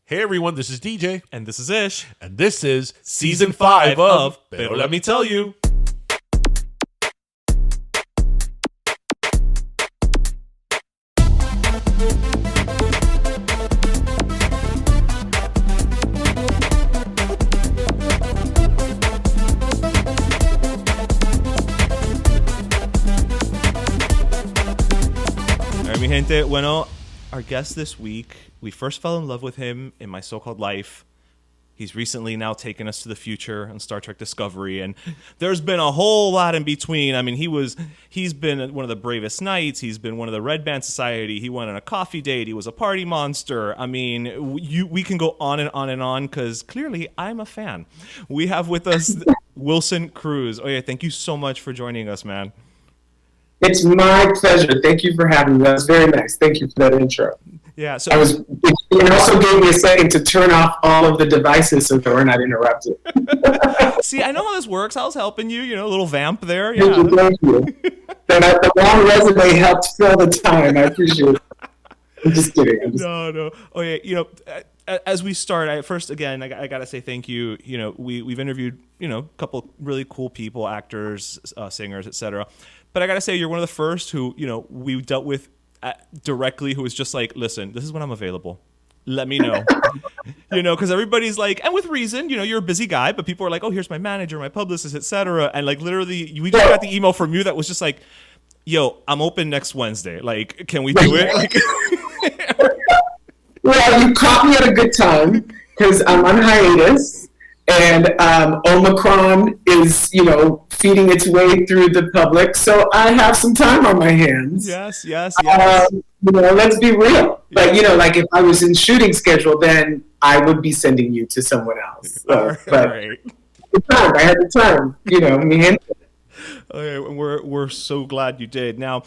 Hey everyone, this is DJ. And this is Ish. And this is Season 5 of Pero Let Me Tell You. Mi gente, bueno, our guest this week, we first fell in love with him in My So-Called Life. He's recently now taken us to the future on Star Trek Discovery, and there's been a whole lot in between. I mean, he's been one of the bravest knights. He's been one of the Red Band Society. He went on a coffee date. He was a party monster. I mean, we can go on and on and on because clearly I'm a fan. We have with us Wilson Cruz. Oh yeah, thank you so much for joining us, man. It's my pleasure. Thank you for having me. That was very nice. Thank you for that intro. Yeah. So it also gave me a second to turn off all of the devices so that we're not interrupted. See, I know how this works. I was helping you. You know, a little vamp there. Yeah. Thank you. The long resume helped fill the time. I appreciate it. I'm just kidding. No. Oh yeah. You know, as we start, I gotta say thank you. You know, we've interviewed a couple really cool people, actors, singers, etc. But I gotta say, you're one of the first who we dealt with directly, who was just like, listen, this is when I'm available. Let me know. Because everybody's like, and with reason, you're a busy guy, but people are like, oh, here's my manager, my publicist, etc. And like literally, we just got the email from you that was just like, yo, I'm open next Wednesday. Like, can we do it? Like, well, you caught me at a good time because I'm on hiatus. And Omicron is, feeding its way through the public. So I have some time on my hands. Yes. Let's be real. But, like if I was in shooting schedule, then I would be sending you to someone else. So, right. I had the time, mi gente. Okay, we're so glad you did. Now,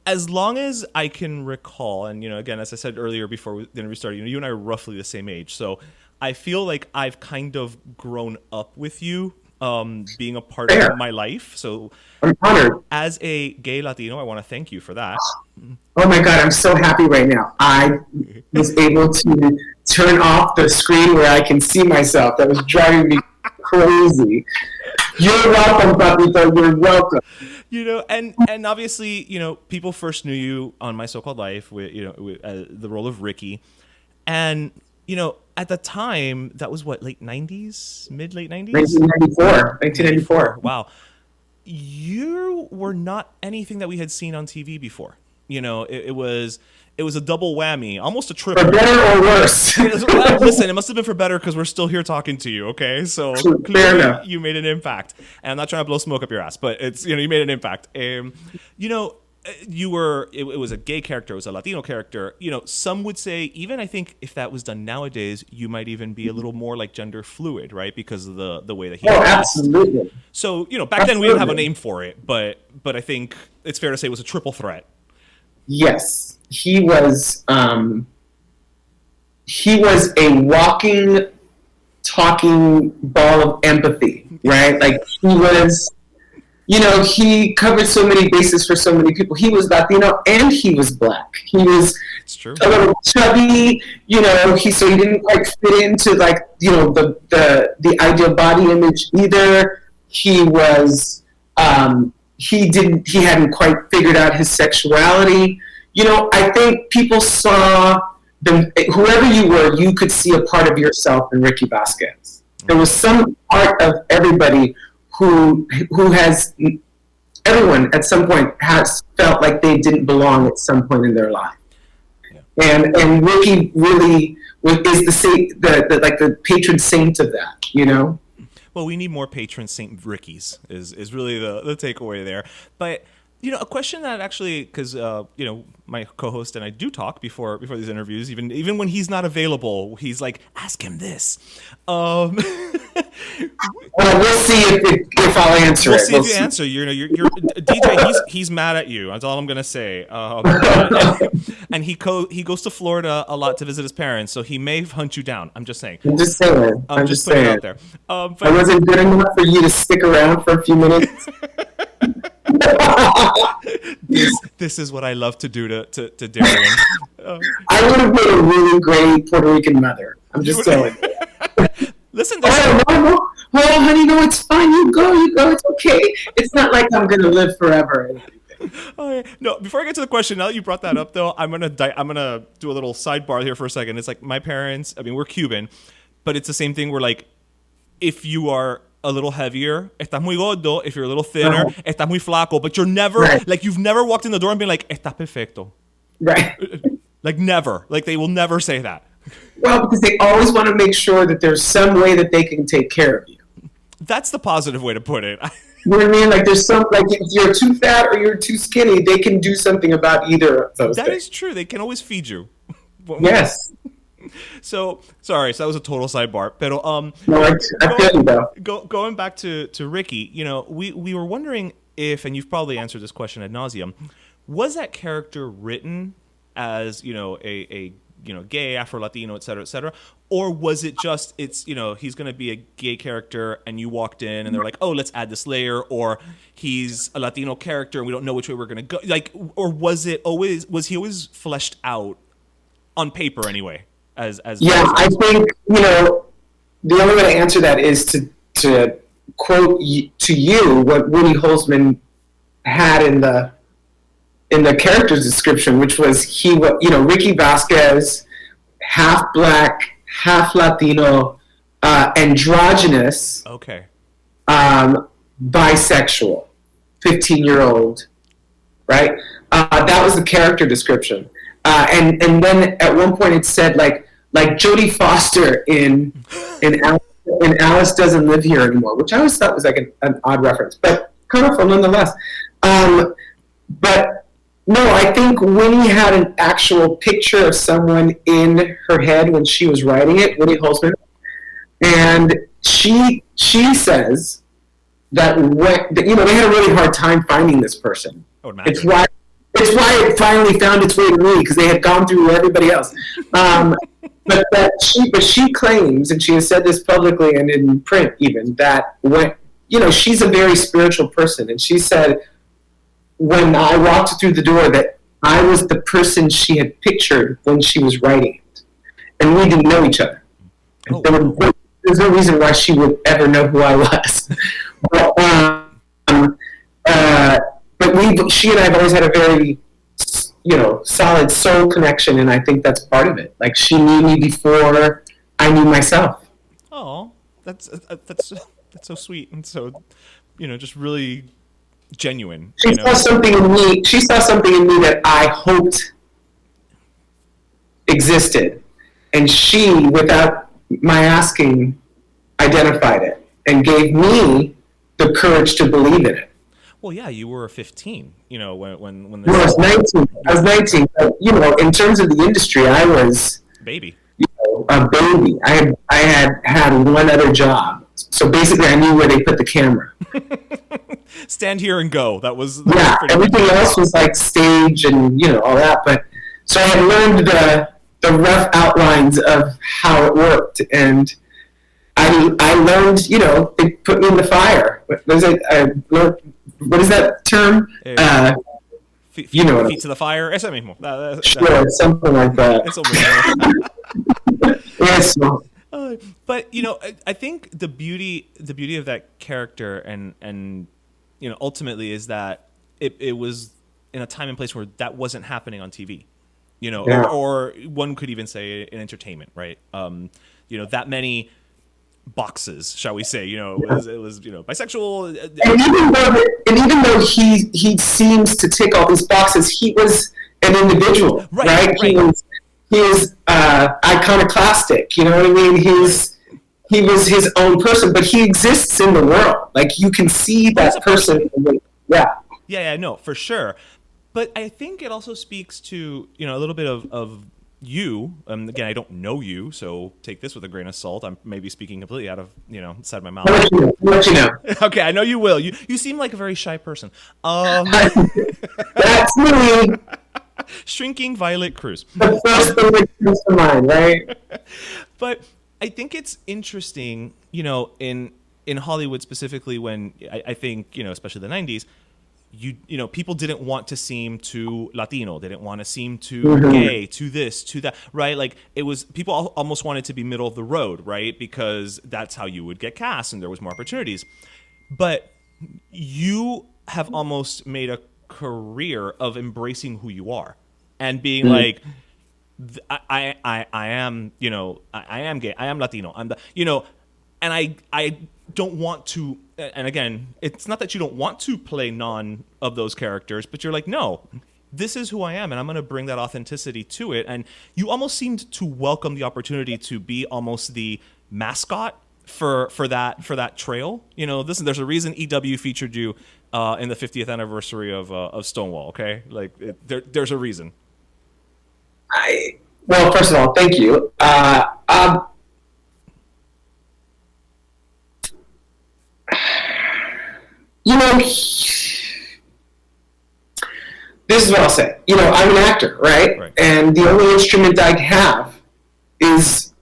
as long as I can recall, and, again, as I said earlier before the interview started, you and I are roughly the same age. So I feel like I've kind of grown up with you being a part of my life. So I'm honored. As a gay Latino, I want to thank you for that. Oh my God, I'm so happy right now. I was able to turn off the screen where I can see myself. That was driving me crazy. You're welcome, Papito. You're welcome. And obviously, people first knew you on My So-Called Life with the role of Ricky. And, at the time, that was what, late 90s? Mid-late 90s? 1994. Wow. You were not anything that we had seen on TV before. It was a double whammy, almost a triple. For better or worse. Well, listen, it must have been for better because we're still here talking to you, okay? So clearly you made an impact. And I'm not trying to blow smoke up your ass, but it's, you made an impact. It was a gay character, it was a Latino character. Some would say, even I think if that was done nowadays, you might even be a little more like gender fluid, right? Because of the way that he was. Absolutely. So, back then we didn't have a name for it, but I think it's fair to say it was a triple threat. Yes. He was a walking, talking ball of empathy, right? Like he was, he covered so many bases for so many people. He was Latino and he was Black. He was a little chubby, he didn't quite fit into like, the ideal body image either. He was, he hadn't quite figured out his sexuality. I think people saw whoever you were, you could see a part of yourself in Ricky Vasquez. There was some part of everybody everyone at some point has felt like they didn't belong at some point in their life. Yeah. And Ricky really is the patron saint of that, Well, we need more patron saint Rickies is really the takeaway there. But a question that actually, because my co-host and I do talk before these interviews, even when he's not available, he's like, ask him this. Well, we'll see if I'll answer it. We'll see if you answer. You're DJ. He's mad at you. That's all I'm gonna say. And he goes to Florida a lot to visit his parents, so he may hunt you down. I'm just saying. I'm just saying. I'm just putting it out there. But I wasn't good enough for you to stick around for a few minutes. This is what I love to do to Darian. I would have made a really great Puerto Rican mother. I'm just telling you. Listen, No. Oh, honey, no, it's fine. You go. It's okay. It's not like I'm gonna live forever. No, before I get to the question, now that you brought that up, though, I'm gonna do a little sidebar here for a second. It's like my parents. I mean, we're Cuban, but it's the same thing. Where like, if you are a little heavier, estás muy gordo. If you're a little thinner, estás muy flaco. But you're never like you've never walked in the door and been like, estás perfecto. Right. Like never. Like they will never say that. Well, because they always want to make sure that there's some way that they can take care of you. That's the positive way to put it. You know what I mean? Like there's some, like if you're too fat or you're too skinny, they can do something about either of those That things. is true. They can always feed you. Yes. So sorry. So that was a total sidebar. Pero No, I feel you though. Going back to Ricky, you know, we were wondering if, and you've probably answered this question ad nauseum, was that character written as, you know, a you know, gay, Afro-Latino, et cetera, or was it just, it's, you know, he's going to be a gay character and you walked in and they're like, oh, let's add this layer, or he's a Latino character and we don't know which way we're going to go, like, or was he always fleshed out on paper anyway? Yeah, I think, you know, the only way to answer that is to quote to you what Woody Holzman had in the character's description, which was Ricky Vasquez, half black, half Latino, androgynous, okay, bisexual, 15-year-old, right? That was the character description, and then at one point it said like Jodie Foster in Alice Doesn't Live Here Anymore, which I always thought was like an odd reference, but colorful nonetheless. But no, I think Winnie had an actual picture of someone in her head when she was writing it, Winnie Holzman, and she says that they had a really hard time finding this person. It's why it finally found its way to me, because they had gone through everybody else. But she claims, and she has said this publicly and in print even, that she's a very spiritual person, and she said, when I walked through the door, that I was the person she had pictured when she was writing it. And we didn't know each other. Oh. There's no reason why she would ever know who I was. But she and I have always had a very, solid soul connection, and I think that's part of it. Like, she knew me before I knew myself. Oh, that's so sweet, and so, just really genuine. She saw something in me. She saw something in me that I hoped existed, and she, without my asking, identified it and gave me the courage to believe in it. Well, yeah, you were 15. When I was 19. I was 19. But, in terms of the industry, I was baby. A baby. I had one other job. So basically, I knew where they put the camera. Stand here and go. That was everything else was like stage and all that. But so I had learned the rough outlines of how it worked, and I learned. They put me in the fire. What is that term? Feet to the fire. Ese mismo. Sure, something like that. Yes. But I think the beauty of that character and ultimately is that it was in a time and place where that wasn't happening on TV, or one could even say in entertainment, right? That many boxes, shall we say? It was bisexual. And even though he seems to tick all these boxes, he was an individual, right? He was iconoclastic. You know what I mean? He was his own person, but he exists in the world. Like, you can see that person. Yeah, no, for sure. But I think it also speaks to a little bit of you. Again, I don't know you, so take this with a grain of salt. I'm maybe speaking completely out of inside of my mouth. I'll let you know. Okay, I know you will. You seem like a very shy person. That's me. Shrinking Violet Cruz. The first thing that comes to mind, right? But I think it's interesting, in Hollywood specifically, when I think, especially the 90s, people didn't want to seem too Latino. They didn't want to seem too gay, too this, too that, right? Like it was, people almost wanted to be middle of the road, right? Because that's how you would get cast and there was more opportunities. But you have almost made a career of embracing who you are and being like, I am, I am gay, I am Latino, I'm the, and I don't want to, and again, it's not that you don't want to play none of those characters, but you're like, no, this is who I am, and I'm going to bring that authenticity to it. And you almost seemed to welcome the opportunity to be almost the mascot for that trail. Listen, there's a reason EW featured you in the 50th anniversary of Stonewall. Okay, like there's a reason. Well, first of all, thank you. This is what I'll say. I'm an actor, right? And the only instrument I have is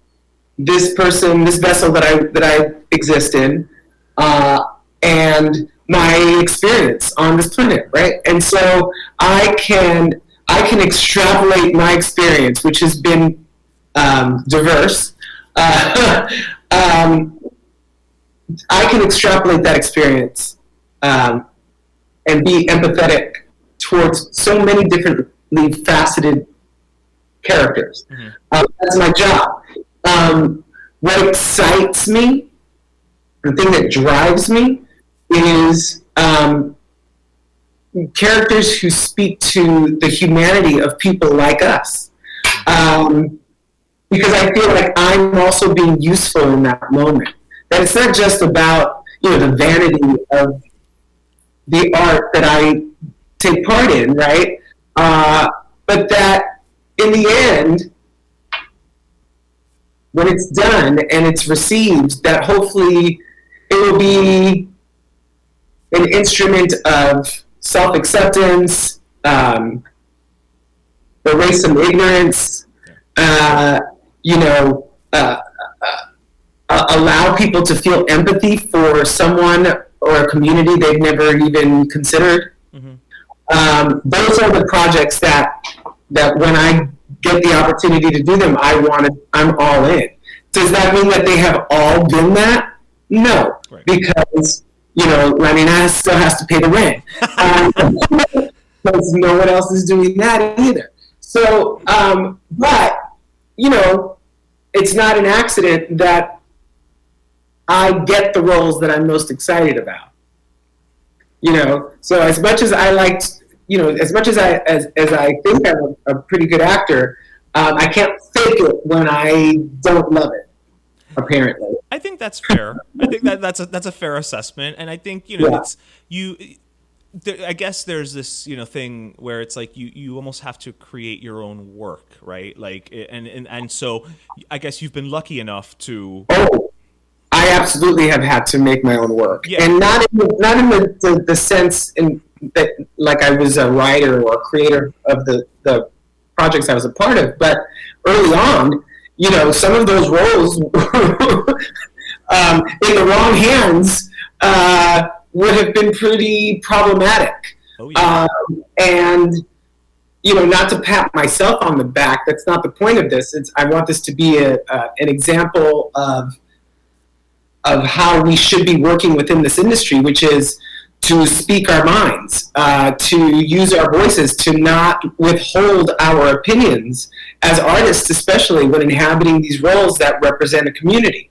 this person, this vessel that I exist in, and my experience on this planet, right? And so I can extrapolate my experience, which has been diverse. I can extrapolate that experience and be empathetic towards so many differently faceted characters. That's my job. What excites me, the thing that drives me, is characters who speak to the humanity of people like us. Because I feel like I'm also being useful in that moment. That it's not just about the vanity of the art that I take part in, right? But that in the end, when it's done and it's received, that hopefully it will be an instrument of self-acceptance, erase some ignorance, allow people to feel empathy for someone or a community they've never even considered. Those are the projects that when I get the opportunity to do them, I'm all in. Does that mean that they have all been that? No, because Lamina still has to pay the rent, because no one else is doing that either. So, but it's not an accident that I get the roles that I'm most excited about. So as much as I liked, as much as I think I'm a pretty good actor, I can't fake it when I don't love it. Apparently, I think that's fair. I think that's a fair assessment, and I think it's you. I guess there's this thing where it's like you almost have to create your own work, right? Like, and so I guess you've been lucky enough to. Oh, I absolutely have had to make my own work, and not in the sense in that like I was a writer or a creator of the projects I was a part of, but early on. Some of those roles in the wrong hands would have been pretty problematic. Oh, yeah. And, not to pat myself on the back, that's not the point of this. I want this to be an example of how we should be working within this industry, which is to speak our minds, to use our voices, to not withhold our opinions as artists, especially when inhabiting these roles that represent a community.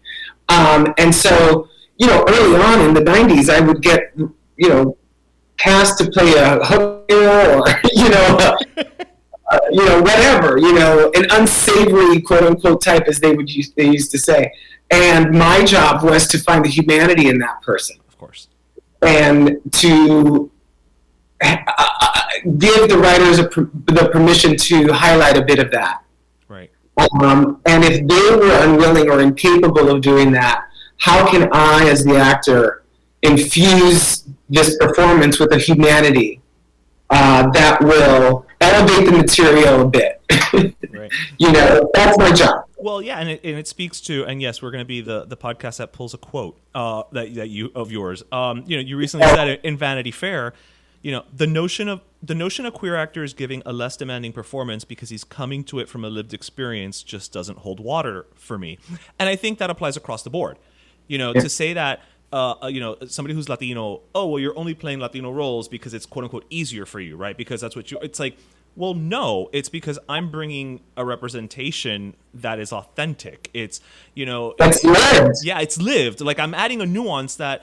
And so, early on in the 90s, I would get, cast to play a hooker or, whatever, an unsavory, quote unquote, type, as they used to say. And my job was to find the humanity in that person. Of course. And to give the writers the permission to highlight a bit of that. Right. And if they were unwilling or incapable of doing that, how can I, as the actor, infuse this performance with a humanity that will elevate the material a bit? Right. That's my job. Well, yeah, and it speaks to, and yes, we're going to be the podcast that pulls a quote that you of yours. You recently said in Vanity Fair, the notion of queer actors giving a less demanding performance because he's coming to it from a lived experience just doesn't hold water for me. And I think that applies across the board. To say that somebody who's Latino, oh well, you're only playing Latino roles because it's quote unquote easier for you, right? Because that's what it's like. Well, no, it's because I'm bringing a representation that is authentic. It's that's lived. Yeah, it's lived. Like I'm adding a nuance that.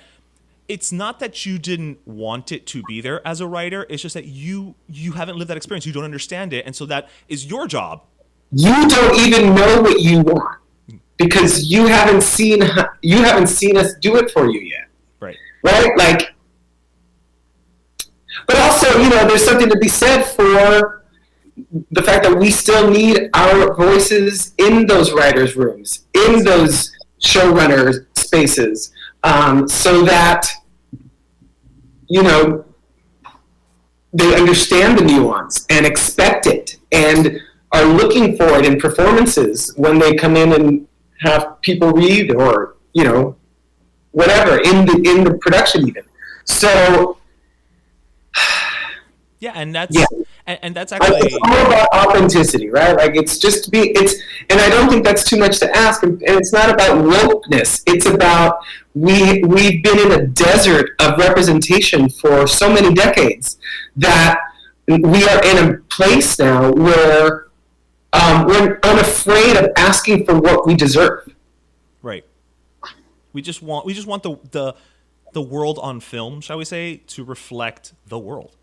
It's not that you didn't want it to be there as a writer. It's just that you haven't lived that experience. You don't understand it. And so that is your job. You don't even know what you want because you haven't seen us do it for you yet. Right. Right? Like, but also, there's something to be said for the fact that we still need our voices in those writers' rooms, in those showrunner spaces. So that, they understand the nuance and expect it and are looking for it in performances when they come in and have people read or, whatever, in the production even. So... Yeah, and that's and that's actually it's all about authenticity, right? Like and I don't think that's too much to ask. And it's not about wokeness. It's about we've been in a desert of representation for so many decades that we are in a place now where we're unafraid of asking for what we deserve. Right. We just want the world on film, shall we say, to reflect the world.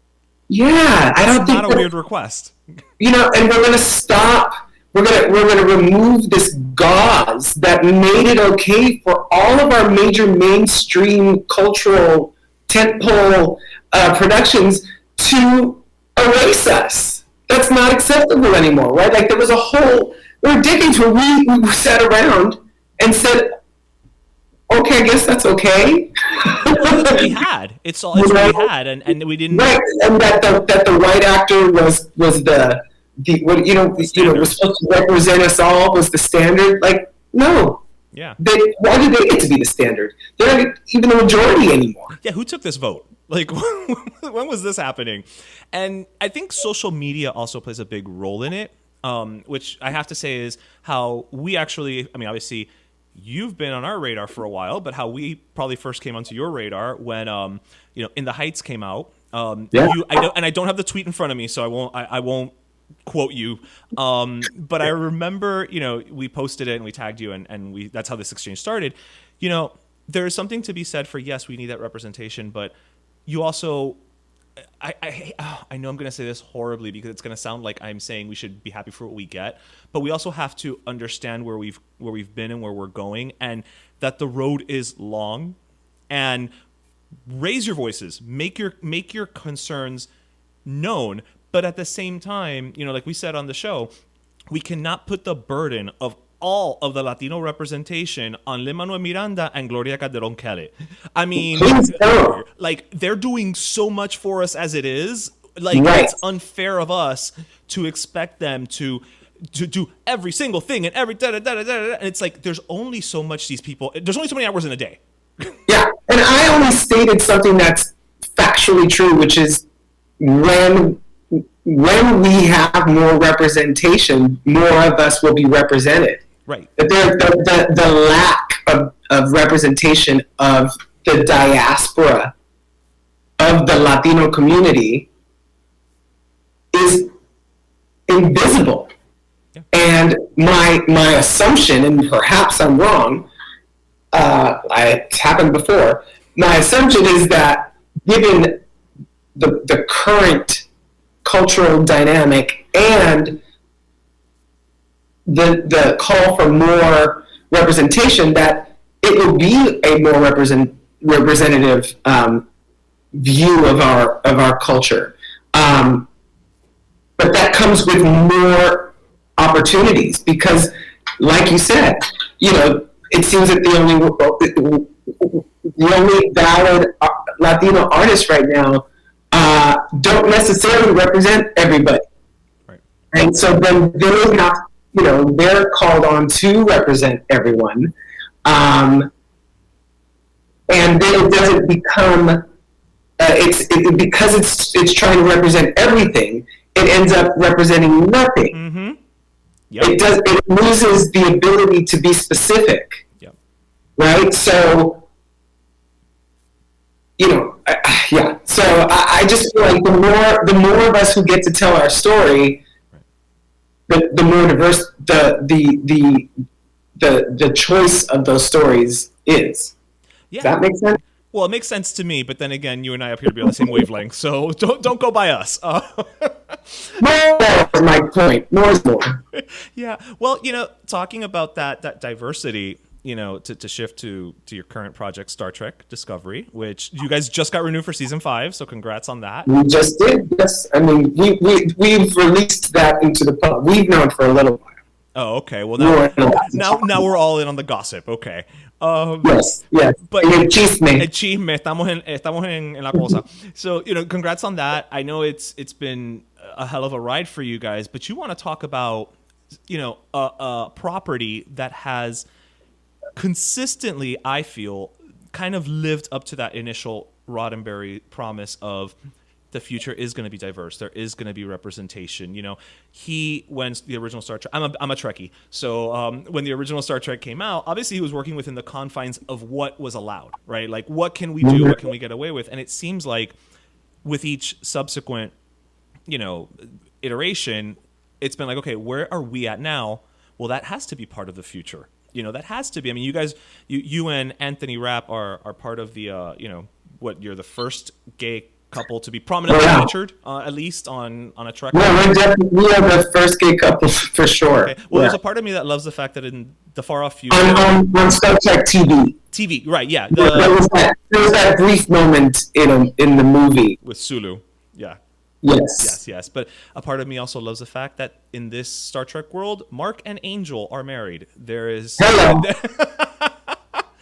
Yeah, I don't think it's not a weird request. And we're going to stop. We're going to remove this gauze that made it okay for all of our major mainstream cultural tentpole productions to erase us. That's not acceptable anymore, right? Like there were decades where we sat around and said, okay, I guess that's okay. We had. It's all we had, and we didn't. Right, and that the white actor was the what was supposed to represent us all was the standard. Like no. Yeah. Why did they get to be the standard? They're not even the majority anymore. Yeah, who took this vote? Like when was this happening? And I think social media also plays a big role in it, which I have to say is how we actually. I mean, obviously. You've been on our radar for a while, but how we probably first came onto your radar when, In the Heights came out. I don't have the tweet in front of me, so I won't quote you. But I remember, we posted it and we tagged you, and that's how this exchange started. There is something to be said for yes, we need that representation, but you also. I know I'm going to say this horribly because it's going to sound like I'm saying we should be happy for what we get, but we also have to understand where we've been and where we're going, and that the road is long. And raise your voices, make your concerns known, but at the same time, like we said on the show, we cannot put the burden of all of the Latino representation on Lin-Manuel Miranda and Gloria Calderón Kelly. I mean, like they're doing so much for us as it is. Like It's unfair of us to expect them to do every single thing and every and it's like there's only so much these people. There's only so many hours in a day. Yeah, and I only stated something that's factually true, which is when we have more representation, more of us will be represented. Right. The lack of representation of the diaspora of the Latino community is invisible. Yeah. And my assumption, and perhaps I'm wrong, it's happened before, my assumption is that given the current cultural dynamic and the call for more representation, that it will be a more representative view of our culture. But that comes with more opportunities because, like you said, it seems that the only valid Latino artists right now don't necessarily represent everybody. Right. And so then they're not, they're called on to represent everyone. And then it doesn't become because it's trying to represent everything, it ends up representing nothing. Mm-hmm. Yep. It loses the ability to be specific. Yep. Right? So, yeah. So I just feel like the more of us who get to tell our story, the more diverse the choice of those stories is. Yeah. Does that make sense? Well, it makes sense to me, but then again, you and I appear to be on the same wavelength, so don't go by us. More is my point. More is more. Yeah. Well, talking about that diversity, to shift to your current project, Star Trek Discovery, which you guys just got renewed for season 5, so congrats on that. We just did. Yes. I mean, we've released that into the public. We've known for a little while. Oh, okay. Well, now we're all in on the gossip. Okay. Yes. But el chisme. El chisme. Estamos en la cosa. So, congrats on that. I know it's been a hell of a ride for you guys, but you want to talk about, a property that has consistently, I feel, kind of lived up to that initial Roddenberry promise of the future is going to be diverse. There is going to be representation. When the original Star Trek, I'm a Trekkie. So when the original Star Trek came out, obviously he was working within the confines of what was allowed, right? Like, what can we do? What can we get away with? And it seems like with each subsequent, iteration, it's been like, okay, where are we at now? Well, that has to be part of the future. That has to be. I mean, you guys, you and Anthony Rapp are part of the, you're the first gay couple to be prominently featured, at least on a Trek. We are the first gay couple for sure. Okay. Well, there's a part of me that loves the fact that in the far off future, on Star Trek TV, right? Yeah, there was that brief moment in the movie with Sulu. Yeah. Yes. But a part of me also loves the fact that in this Star Trek world, Mark and Angel are married. There is. Hello.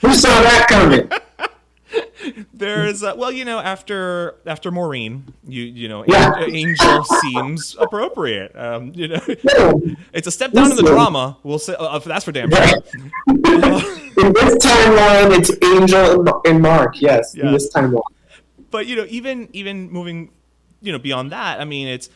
Who saw that coming? There is, after Maureen, Angel seems appropriate. It's a step down in the drama. We'll say that's for damn sure. In this timeline, it's Angel and Mark. Yes, in this timeline. But even moving, beyond that, I mean, it's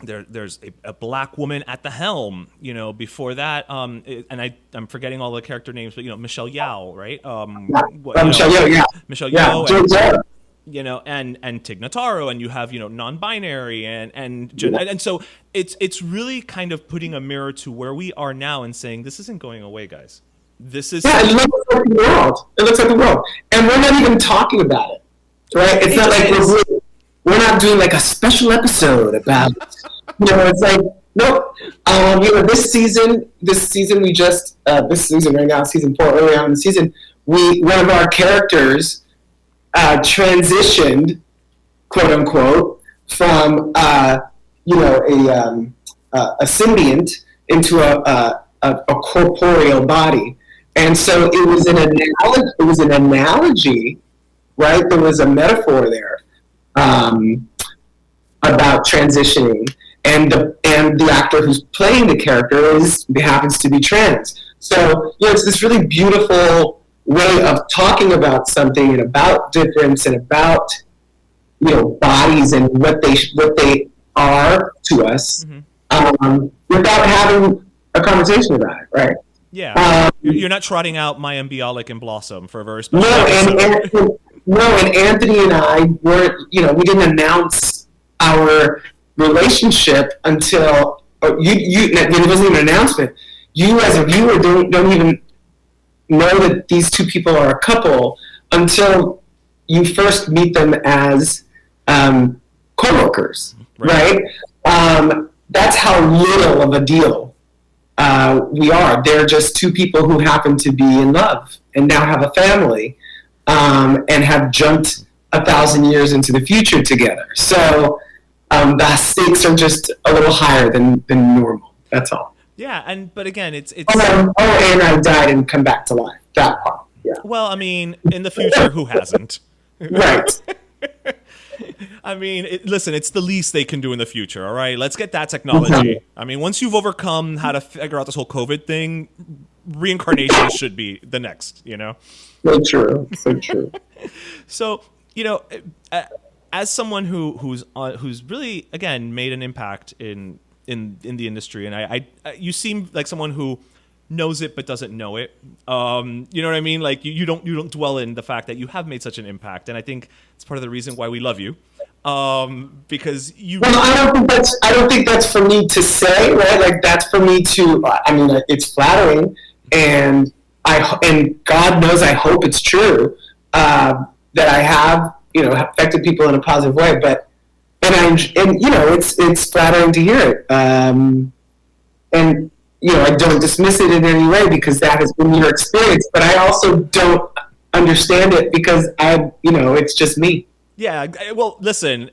there's a black woman at the helm. Before that, and I'm forgetting all the character names, but Michelle Yeoh, right? Michelle Yeoh, yeah. Michelle Yeoh, and and Tig Notaro, and you have non-binary and so it's really kind of putting a mirror to where we are now and saying this isn't going away, guys. This is it looks like the world. It looks like the world, and we're not even talking about it, right? It's not like we're not doing like a special episode about it. It's like, nope. This season we just this season right now, season 4, early on in the season, one of our characters transitioned, quote unquote, from a symbiont into a corporeal body, and so it was an analogy. It was an analogy, right? There was a metaphor there. About transitioning, and the actor who's playing the character happens to be trans. So it's this really beautiful way of talking about something and about difference and about bodies and what they are to us, without having a conversation about it, right? Yeah, you're not trotting out Mayim Bialik and Blossom for a very special episode. And Anthony and I weren't, we didn't announce our relationship until there wasn't even an announcement. You as a viewer don't even know that these two people are a couple until you first meet them as co-workers, right? That's how little of a deal we are. They're just two people who happen to be in love and now have a family. And have jumped 1,000 years into the future together. So the stakes are just a little higher than normal. That's all. Yeah, but again, it's. And I died and come back to life. That part. Yeah. Well, I mean, in the future, who hasn't? Right. I mean, listen, it's the least they can do in the future. All right, let's get that technology. I mean, once you've overcome how to figure out this whole COVID thing, reincarnation should be the next. So true. So, you know, as someone who's really again made an impact in the industry, and I you seem like someone who knows it but doesn't know it. You know what I mean? Like you don't dwell in the fact that you have made such an impact, and I think it's part of the reason why we love you. Because you. Well, I don't think that's for me to say, right? Like that's for me to. I mean, it's flattering, and God knows I hope it's true that I have affected people in a positive way. But and it's flattering to hear it, and I don't dismiss it in any way because that has been your experience. But I also don't understand it because it's just me. Yeah, well, listen,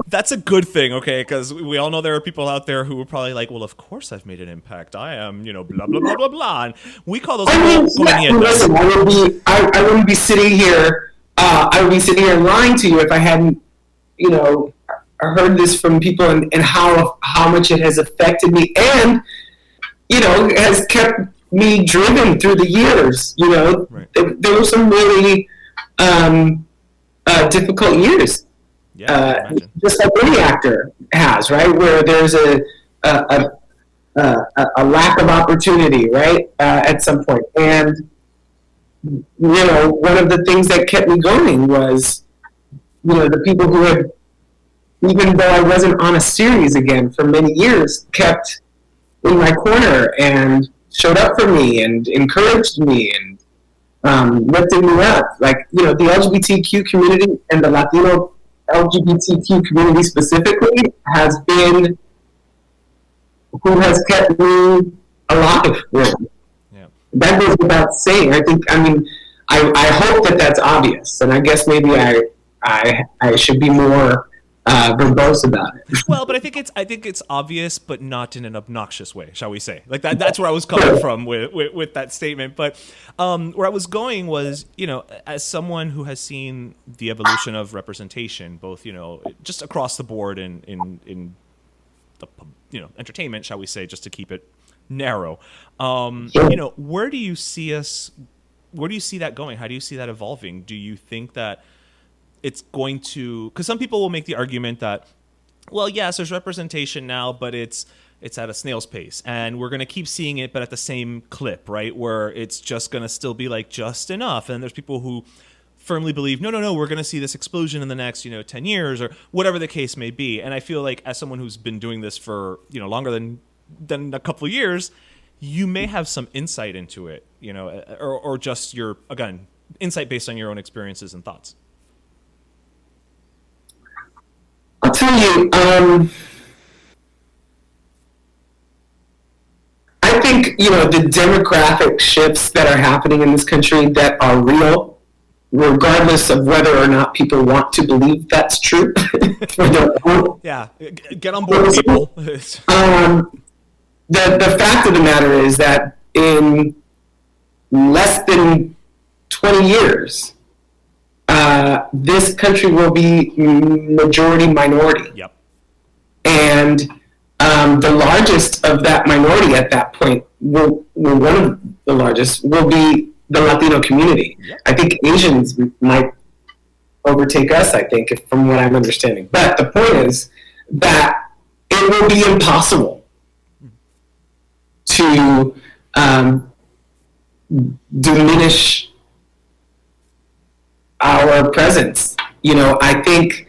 that's a good thing, okay? Because we all know there are people out there who are probably like, well, of course I've made an impact. I am, blah, blah, blah, blah, blah. And we call those people going in. Listen, I wouldn't be sitting here. I would be sitting here lying to you if I hadn't, heard this from people and how much it has affected me and, has kept me driven through the years. Right. There were some really difficult years, just like any actor has, right? Where there's a lack of opportunity, right, at some point. And one of the things that kept me going was, the people who had, even though I wasn't on a series again for many years, kept in my corner and showed up for me and encouraged me and lifted me up. Like, the LGBTQ community and the Latino LGBTQ community specifically has been who has kept me alive, really. Yeah. That goes without saying. I hope that that's obvious, and I guess maybe I should be more verbose about it. Well, but I think it's obvious, but not in an obnoxious way, shall we say? Like that's where I was coming from with that statement. But where I was going was, as someone who has seen the evolution of representation, both just across the board in the entertainment, shall we say, just to keep it narrow. Where do you see us? Where do you see that going? How do you see that evolving? Do you think that it's going to, because some people will make the argument that, well, yes, there's representation now, but it's at a snail's pace, and we're going to keep seeing it, but at the same clip, right? Where it's just going to still be like just enough. And there's people who firmly believe, no, we're going to see this explosion in the next, 10 years or whatever the case may be. And I feel like as someone who's been doing this for, longer than a couple of years, you may have some insight into it, or just your, again, insight based on your own experiences and thoughts. I'll tell you, I think, the demographic shifts that are happening in this country that are real, regardless of whether or not people want to believe that's true. Yeah, get on board, people. The fact of the matter is that in less than 20 years, this country will be majority minority. Yep. And the largest of that minority at that point one of the largest will be the Latino community. Yep. I think Asians might overtake us, I think, from what I'm understanding. But the point is that it will be impossible to diminish our presence. I think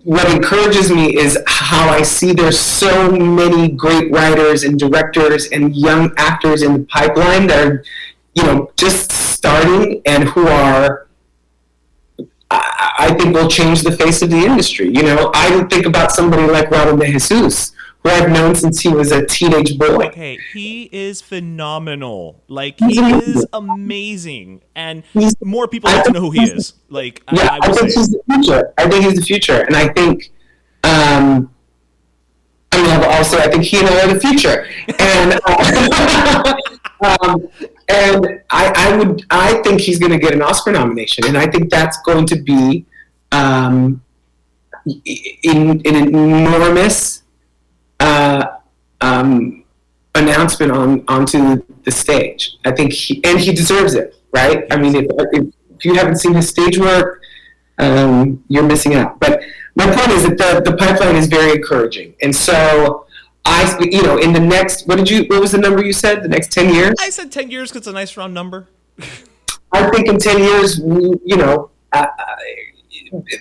what encourages me is how I see there's so many great writers and directors and young actors in the pipeline that are, just starting and who are, I think, will change the face of the industry. I think about somebody like Robin De Jesus, who I've known since he was a teenage boy. Okay, he is phenomenal. Like, he is amazing. And more people need to know who he is. Like, yeah, I think he's the future. I think he's the future. And I think, I think he and I are the future. And I think he's going to get an Oscar nomination. And I think that's going to be an enormous announcement onto the stage. I think he deserves it, right? I mean, if if you haven't seen his stage work, you're missing out. But my point is that the pipeline is very encouraging, and so in the next, what was the number you said? The next 10 years? I said 10 years because it's a nice round number. I think in 10 years,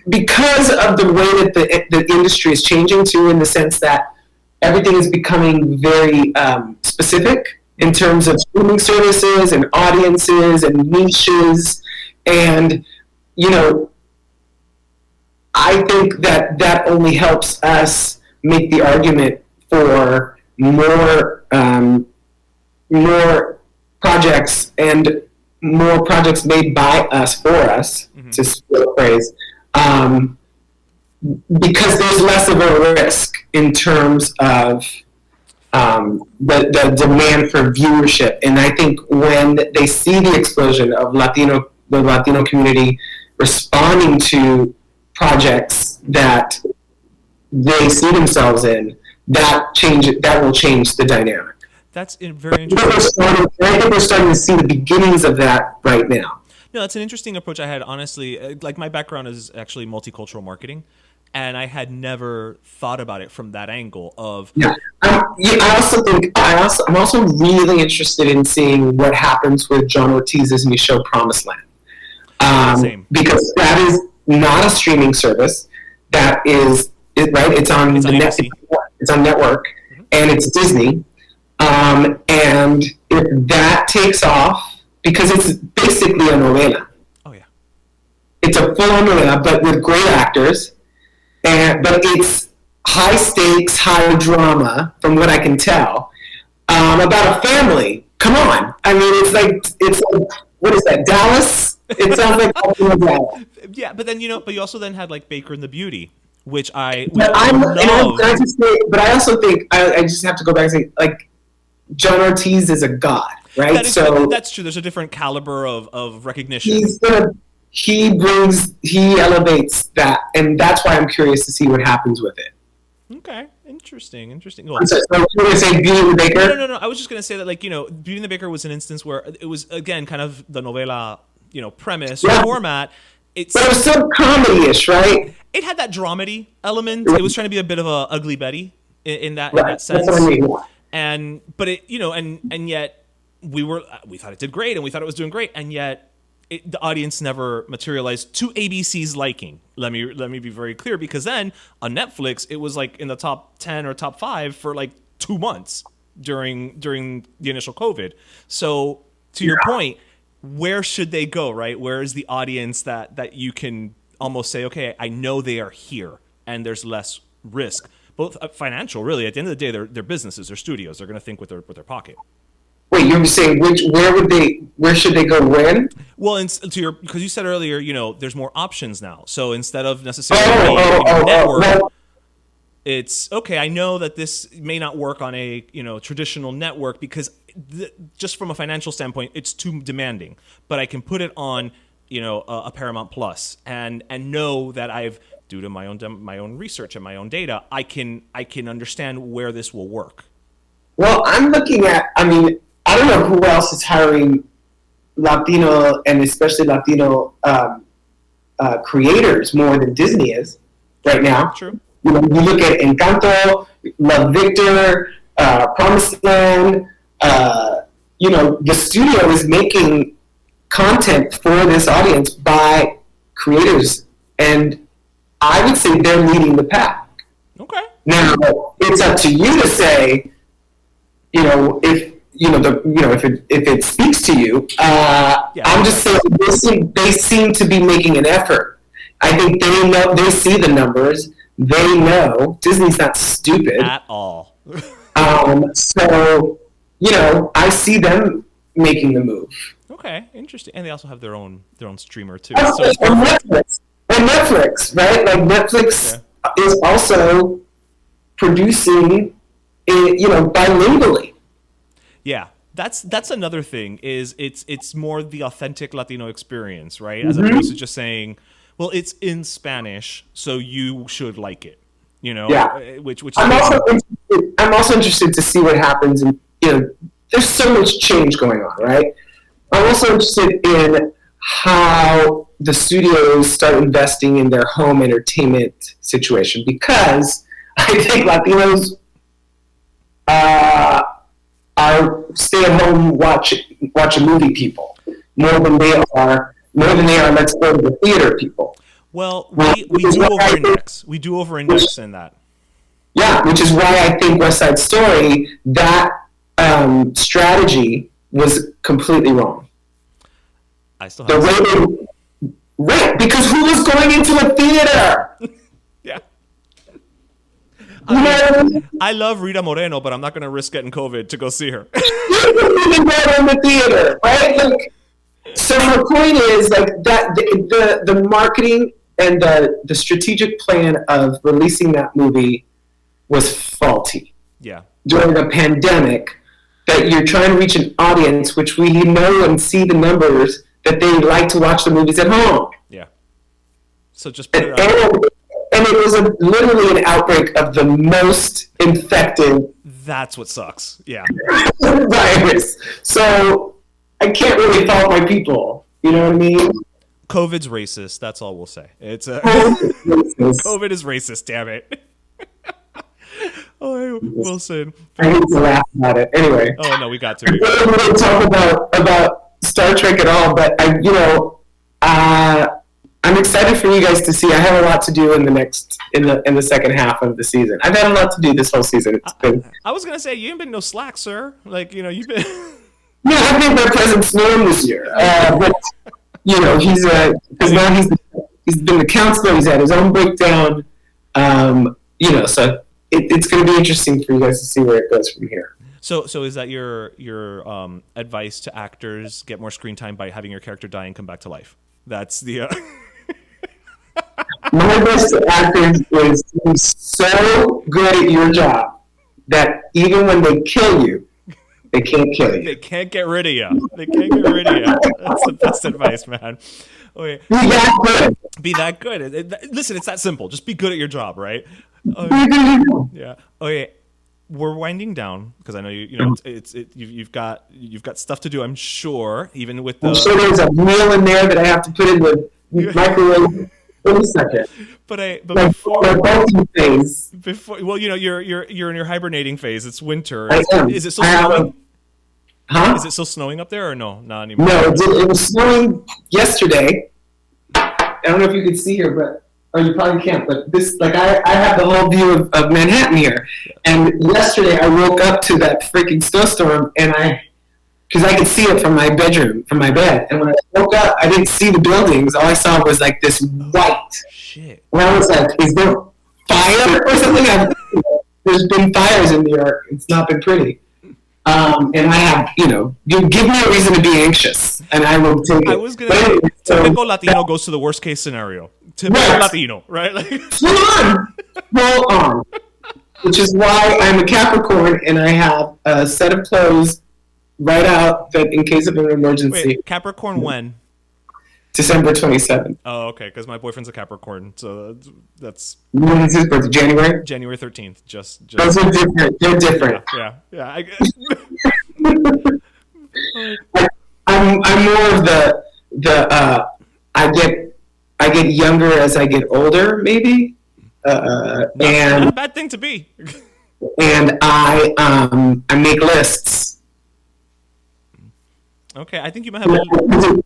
because of the way that the industry is changing too, in the sense that everything is becoming very specific in terms of streaming services and audiences and niches, and I think that only helps us make the argument for more projects and more projects made by us for us, to steal a phrase, because there's less of a risk in terms of the demand for viewership. And I think when they see the explosion of the Latino community responding to projects that they see themselves in, that will change the dynamic. That's very interesting. I think we're starting to see the beginnings of that right now. No, that's an interesting approach I had, honestly. Like, my background is actually multicultural marketing, and I had never thought about it from that angle of... I'm also really interested in seeing what happens with John Ortiz's new show, Promised Land. Same. Because that is not a streaming service. That is... It's on network, and it's Disney. And if that takes off, because it's basically a novela. Oh yeah. It's a full-on novela, but with great actors, but it's high stakes, high drama, from what I can tell, about a family. Come on, I mean, it's like what is that, Dallas? It sounds like Dallas. Yeah, but then but you also then had like Baker and the Beauty, which I But I also think I just have to go back and say, like, John Ortiz is a god, right? That's true. There's a different caliber of recognition. He elevates that, and that's why I'm curious to see what happens with it. Okay, interesting. Well, so you were going to say Beauty and the Baker? No. I was just going to say that, like, Beauty and the Baker was an instance where it was, again, kind of the novela, premise or format. But it was so comedy-ish, right? It had that dramedy element. It was trying to be a bit of a Ugly Betty in that sense. That's what I mean. But it, and yet we thought it did great, and we thought it was doing great, and yet the audience never materialized to ABC's liking. Let me be very clear, because then on Netflix it was like in the top 10 or top 5 for like 2 months during the initial COVID. So to your point, where should they go, right? Where is the audience that you can almost say, okay, I know they are here, and there's less risk, both financial, really. At the end of the day, they're businesses, they're studios. They're going to think with their pocket. Wait, you're saying where should they go when? Well, because you said earlier, there's more options now. So instead of necessarily network, it's okay. I know that this may not work on a traditional network because just from a financial standpoint, it's too demanding. But I can put it on a Paramount Plus and know that I've, due to my own research and my own data, I can understand where this will work. Well, I'm looking at. I mean, I don't know who else is hiring Latino and especially Latino creators more than Disney is right now. True. You look at Encanto, Love Victor, Promised Land. The studio is making content for this audience by creators, and I would say they're leading the pack. Okay. Now it's up to you to say, if it speaks to you. I'm just saying they seem to be making an effort. I think they see the numbers. They know Disney's not stupid at all. So I see them making the move. Okay, interesting. And they also have their own streamer too. So Netflix, right? Like Netflix is also producing, bilingually. Yeah, that's another thing. Is it's more the authentic Latino experience, right? As opposed to just saying, well, it's in Spanish, so you should like it. Which I'm also interested to see what happens. And there's so much change going on, right? I'm also interested in how the studios start investing in their home entertainment situation, because I think Latinos are stay-at-home watch a movie people more than they are let's go to the theater people. Well, we do over-index. We do over-index in that. Yeah, which is why I think West Side Story, that strategy was completely wrong. I still have right, because who was going into a theater? Yeah. I love Rita Moreno, but I'm not going to risk getting COVID to go see her. You couldn't even go in the theater, right? Like, so my point is like that the marketing and the strategic plan of releasing that movie was faulty. Yeah. During a pandemic, that you're trying to reach an audience, which we know and see the numbers that they like to watch the movies at home. Yeah. So just put it out. And it was literally an outbreak of the most infected. That's what sucks. Yeah. Virus. So I can't really fault my people. You know what I mean? COVID's racist. That's all we'll say. It's COVID is racist. Damn it. Oh, Wilson. I hate to laugh about it. Anyway. Oh no, we got to. I don't really talk about Star Trek at all, but I'm excited for you guys to see. I have a lot to do in the second half of the season. I've had a lot to do this whole season. I was gonna say you ain't been no slack, sir. Like you've been. Yeah, I've made my presence known this year. But he's because now he's been the counselor. He's had his own breakdown. So it's going to be interesting for you guys to see where it goes from here. So is that your advice to actors? Get more screen time by having your character die and come back to life. That's the. My advice to actors is to be so good at your job that even when they kill you, they can't kill you. They can't get rid of you. They can't get rid of you. That's the best advice, man. Okay. Be that good. Be that good. Listen, it's that simple. Just be good at your job, right? Yeah. Okay. We're winding down because I know you've got stuff to do. I'm sure, even with the. I'm sure there's a meal in there that I have to put in the microwave in a second. But before you're in your hibernating phase. It's winter. Is it still snowing? Huh? Is it still snowing up there or no? Not anymore. No, it was snowing yesterday. I don't know if you can see here, but. Oh, you probably can't, but I have the whole view of Manhattan here. And yesterday I woke up to that freaking snowstorm, and because I could see it from my bedroom, from my bed. And when I woke up, I didn't see the buildings. All I saw was like this white. Shit. And I was like, is there fire or something? There's been fires in New York. It's not been pretty. And I have, you give me a reason to be anxious, and I will take it. I was going to say, typical Latino goes to the worst case scenario. Typical Latino, right? Full on. Which is why I'm a Capricorn, and I have a set of clothes right out that in case of an emergency. Wait, Capricorn when? December 27th. Oh, okay, because my boyfriend's a Capricorn, so that's... When is his birthday? January? January 13th. Just... Those are different. They're different. Yeah. I'm more of the I get younger as I get older, maybe. Not a bad thing to be. And I make lists. Okay, I think you might have.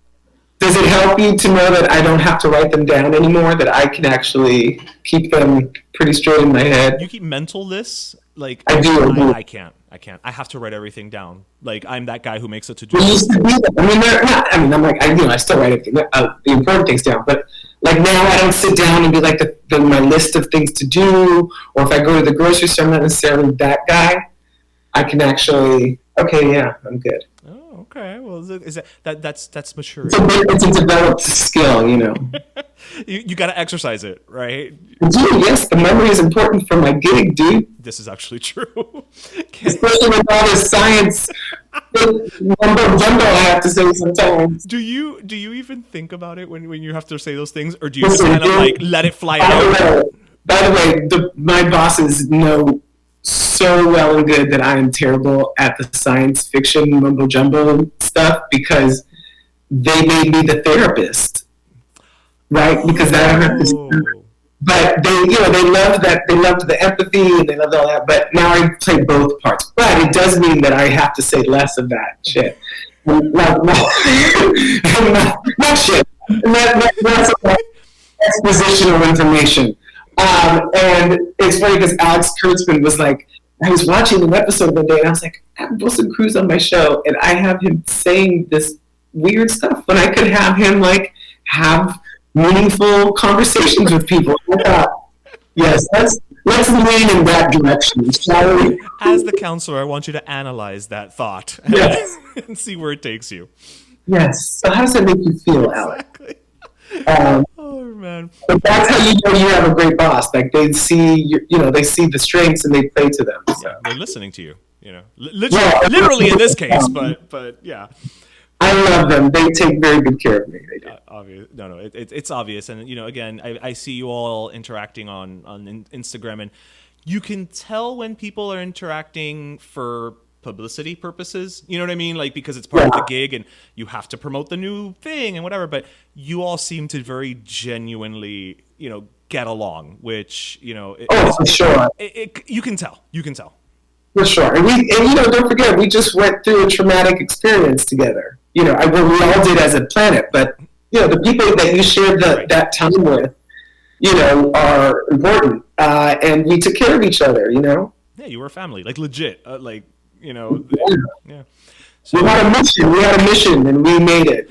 Does it help you to know that I don't have to write them down anymore? That I can actually keep them pretty straight in my head. You keep mental lists? Like I do. I can't. I have to write everything down. Like I'm that guy who makes a to-do list. Used to be that. They're not. I'm like I still write everything, the important things down. But like now, I don't sit down and be like my list of things to do. Or if I go to the grocery store, I'm not necessarily that guy. I can actually. Okay, yeah, I'm good. Oh, okay. Well, that's maturity. It's a developed skill, You got to exercise it, right? Dude, yes, the memory is important for my gig, dude. This is actually true. Especially with all this science mumbo jumbo I have to say sometimes. Do you even think about it when you have to say those things, or do you just kind of like let it fly out? By the way, my bosses know so well and good that I am terrible at the science fiction mumbo jumbo stuff because they made me the therapist, right? Because that but they loved that. They loved the empathy and they loved all that. But now I play both parts. But it does mean that I have to say less of that shit. Not shit. That's expositional information. And it's funny because Alex Kurtzman was like, I was watching an episode one day and I was like, I have Wilson Cruz on my show and I have him saying this weird stuff when I could have him like have meaningful conversations with people. I thought, yes, let's lean in that direction, shall we? As the counselor, I want you to analyze that thought and see where it takes you. Yes. So how does that make you feel, Alex? Exactly. Oh man! But that's how you know you have a great boss. Like they see, they see the strengths and they play to them. So. Yeah, they're listening to you. Literally in this case, but yeah. I love them. They take very good care of me. They do. Obvious. No, it's obvious. And again, I see you all interacting on Instagram, and you can tell when people are interacting for publicity purposes. You know what I mean? Like because it's part of the gig, and you have to promote the new thing and whatever. But you all seem to very genuinely, get along, which for sure. You can tell. You can tell. For sure. And don't forget, we just went through a traumatic experience together. We all did as a planet, but the people that you shared that time with, are important. And we took care of each other, Yeah, you were a family, like legit, yeah. So, we had a mission, and we made it.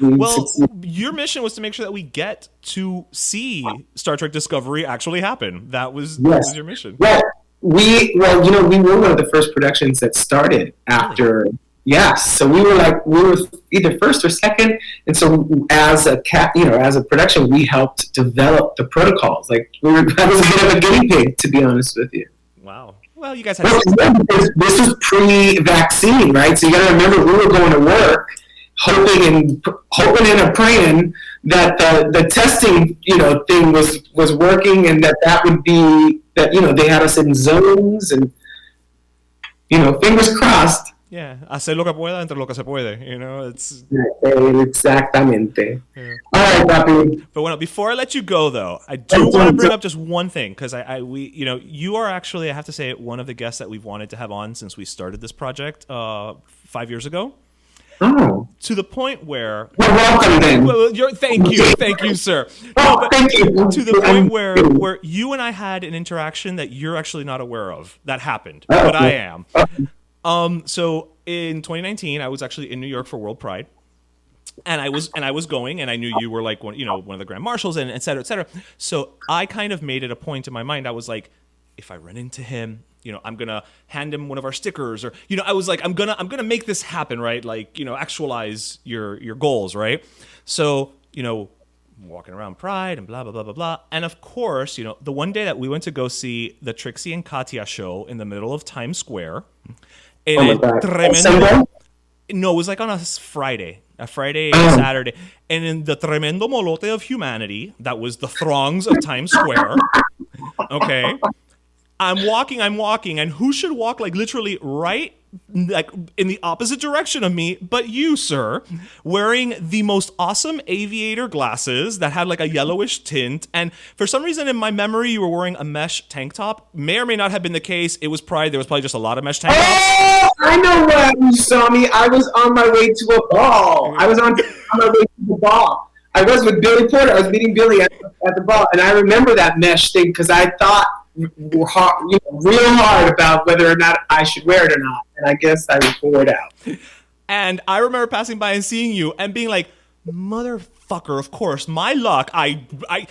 Your mission was to make sure that we get to see Star Trek Discovery actually happen. That was your mission. Well, we were one of the first productions that started after. Really? Yes, so we were either first or second, and so as a production, we helped develop the protocols. Like I was a bit of a guinea pig, to be honest with you. Wow. Well, you guys had this was pre-vaccine, right? So you got to remember, we were going to work, hoping and praying that the testing, thing was working, and that would be that. They had us in zones, and fingers crossed. Yeah, hacer lo que pueda entre lo que se puede. It's exactamente. Yeah. All right, papi. But before I let you go, though, I do want to bring up just one thing because you are actually, I have to say, one of the guests that we've wanted to have on since we started this project 5 years ago. Oh. To the point where. Well, welcome then. Well, thank you, sir. Thank you. To the point where you and I had an interaction that you're actually not aware of that happened, but I am. So in 2019, I was actually in New York for World Pride, and I was going, and I knew you were like one of the Grand Marshals, and et cetera, et cetera. So I kind of made it a point in my mind. I was like, if I run into him, I'm gonna hand him one of our stickers, or I was like, I'm gonna make this happen, right? Like, actualize your goals, right? So walking around Pride and blah blah blah blah blah, and of course, the one day that we went to go see the Trixie and Katya show in the middle of Times Square. Tremendo. No, it was like on a Friday, Saturday. And in the tremendo molote of humanity, that was the throngs of Times Square. Okay. I'm walking, and who should walk like literally right like in the opposite direction of me, but you, sir, wearing the most awesome aviator glasses that had like a yellowish tint. And for some reason in my memory, you were wearing a mesh tank top. May or may not have been the case. It was Pride. There was probably just a lot of mesh tank tops. Oh, I know where you saw me. I was on my way to a ball. I was on my way to the ball. I was with Billy Porter. I was meeting Billy at the ball. And I remember that mesh thing because I thought real hard about whether or not I should wear it or not. And I guess I wore it out. And I remember passing by and seeing you and being like, motherfucker, of course, my luck.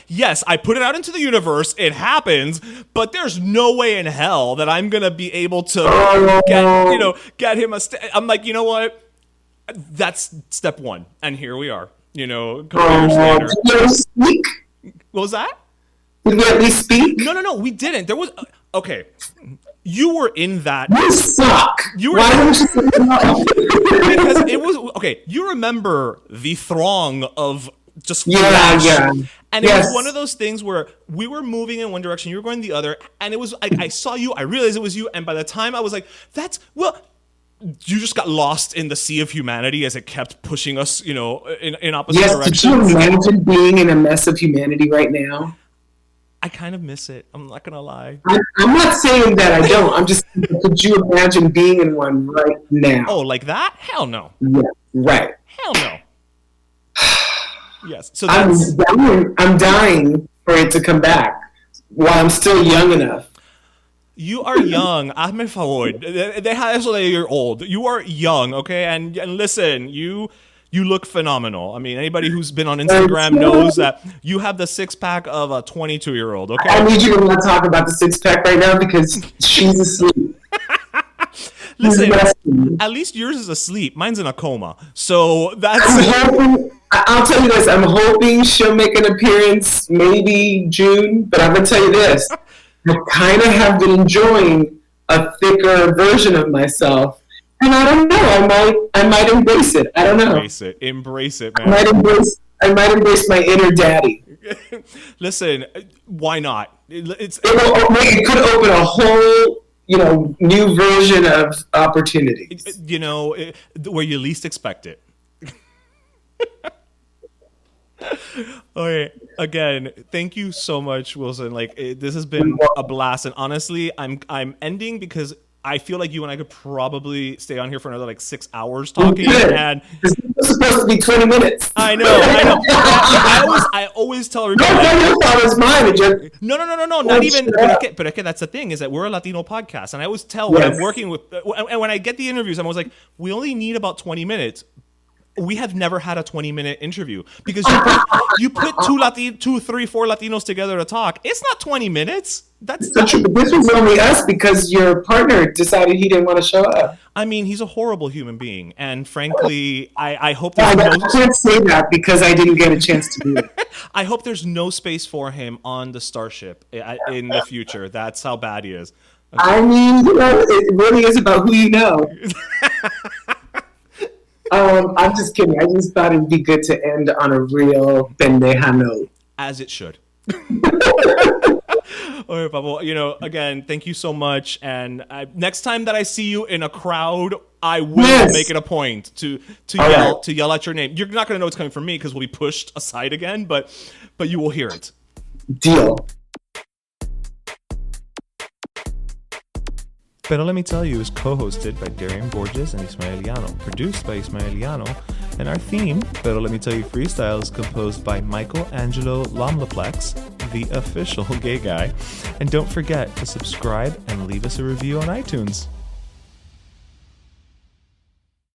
Yes, I put it out into the universe. It happens, but there's no way in hell that I'm going to be able to get him I'm like, you know what? That's step one. And here we are, a couple years later. Did you speak? What was that? Did we at least speak? No, we didn't. There was okay. You were in that. You suck. You were Why don't you say no? Because it was okay. You remember the throng of just flash. Yeah. And it was one of those things where we were moving in one direction, you were going the other, and it was I saw you, I realized it was you, and by the time I was like, you just got lost in the sea of humanity as it kept pushing us, you know, in opposite Yes, directions. could you imagine being in a mess of humanity right now? I kind of miss it. I'm not gonna lie. I'm not saying that I don't. I'm just saying, could you imagine being in one right now? Oh, like that? Hell no. Yeah, right. Hell no. Yes. So that's I'm dying for it to come back while I'm still young enough. You are young. Hazme favor. Deja eso de you're old. You are young, okay? And listen, you look phenomenal. I mean, anybody who's been on Instagram knows that you have the six-pack of a 22-year-old, okay? I need you to not talk about the six-pack right now because she's asleep. Listen, at least yours is asleep. Mine's in a coma. So that's... I'll tell you this. I'm hoping she'll make an appearance maybe June, but I'm going to tell you this. I kind of have been enjoying a thicker version of myself. And I don't know. I might embrace it. I don't know. Embrace it, man. I might embrace my inner daddy. Listen, why not? It could open a whole, new version of opportunities. Where you least expect it. Okay, again, thank you so much, Wilson. This has been a blast, and honestly, I'm ending because I feel like you and I could probably stay on here for another 6 hours talking. And it's supposed to be 20 minutes. I know. I always tell everybody. No. Not even. But that's the thing, is that we're a Latino podcast, and I always tell when I'm working with, and when I get the interviews, I'm always like, we only need about 20 minutes. We have never had a 20-minute interview because you put 2, 3, 4 Latinos together to talk. It's not 20 minutes. That's not true. But this was only us because your partner decided he didn't want to show up. I mean, he's a horrible human being, and frankly, I hope there's I can't say that because I didn't get a chance to do it. I hope there's no space for him on the Starship in the future. That's how bad he is. Okay. I mean, it really is about who you know. I'm just kidding. I just thought it'd be good to end on a real pendeja note. As it should. All right, Pablo. Again, thank you so much. And next time that I see you in a crowd, I will make it a point to yell at your name. You're not going to know it's coming from me because we'll be pushed aside again, but you will hear it. Deal. Pero Let Me Tell You is co-hosted by Darian Borges and Ismaeliano, produced by Ismaeliano, and our theme, Pero Let Me Tell You Freestyle, is composed by Michael Angelo Lomlaplex, the official gay guy. And don't forget to subscribe and leave us a review on iTunes.